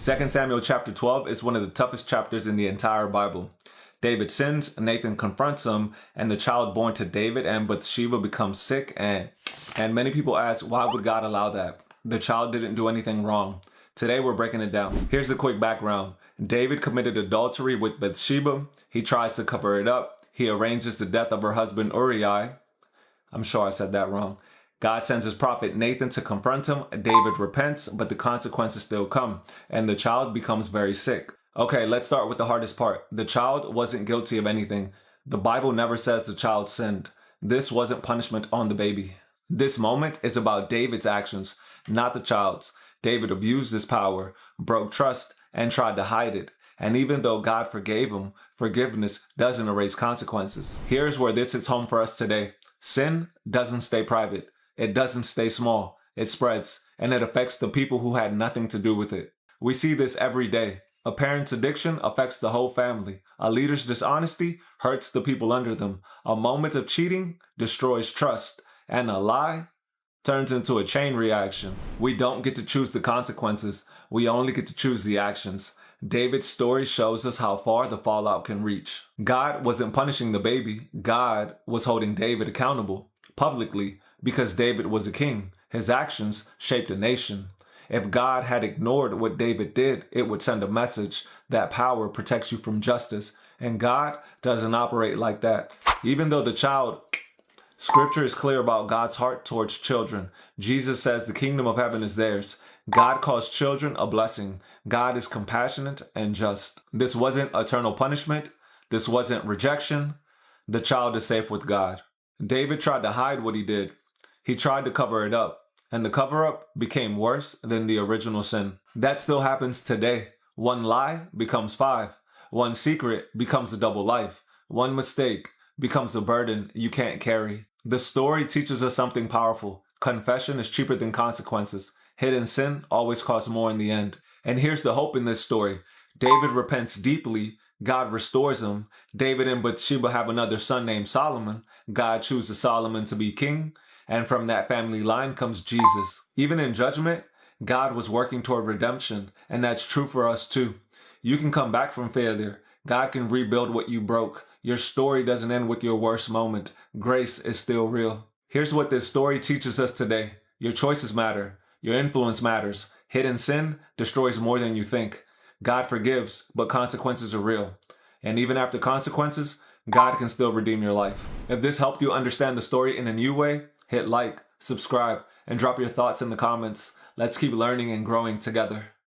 2 Samuel chapter 12 is one of the toughest chapters in the entire Bible. David sins, Nathan confronts him, and the child born to David and Bathsheba becomes sick, and many people ask, why would God allow that? The child didn't do anything wrong. Today we're breaking it down. Here's a quick background. David committed adultery with Bathsheba. He tries to cover it up. He arranges the death of her husband Uriah. I'm sure I said that wrong. God sends his prophet Nathan to confront him. David repents, but the consequences still come, and the child becomes very sick. Okay, let's start with the hardest part. The child wasn't guilty of anything. The Bible never says the child sinned. This wasn't punishment on the baby. This moment is about David's actions, not the child's. David abused his power, broke trust, and tried to hide it. And even though God forgave him, forgiveness doesn't erase consequences. Here's where this hits home for us today. Sin doesn't stay private. It doesn't stay small. It spreads, and it affects the people who had nothing to do with it. We see this every day. A parent's addiction affects the whole family. A leader's dishonesty hurts the people under them. A moment of cheating destroys trust, and a lie turns into a chain reaction. We don't get to choose the consequences. We only get to choose the actions. David's story shows us how far the fallout can reach. God wasn't punishing the baby. God was holding David accountable publicly because David was a king. His actions shaped a nation. If God had ignored what David did, it would send a message that power protects you from justice. And God doesn't operate like that. Even though Scripture is clear about God's heart towards children. Jesus says the kingdom of heaven is theirs. God calls children a blessing. God is compassionate and just. This wasn't eternal punishment. This wasn't rejection. The child is safe with God. David tried to hide what he did. He tried to cover it up. And the cover-up became worse than the original sin. That still happens today. One lie becomes 5. One secret becomes a double life. One mistake becomes a burden you can't carry. The story teaches us something powerful. Confession is cheaper than consequences. Hidden sin always costs more in the end. And here's the hope in this story. David repents deeply. God restores him. David and Bathsheba have another son named Solomon. God chooses Solomon to be king. And from that family line comes Jesus. Even in judgment, God was working toward redemption. And that's true for us too. You can come back from failure. God can rebuild what you broke. Your story doesn't end with your worst moment. Grace is still real. Here's what this story teaches us today. Your choices matter. Your influence matters. Hidden sin destroys more than you think. God forgives, but consequences are real. And even after consequences, God can still redeem your life. If this helped you understand the story in a new way, hit like, subscribe, and drop your thoughts in the comments. Let's keep learning and growing together.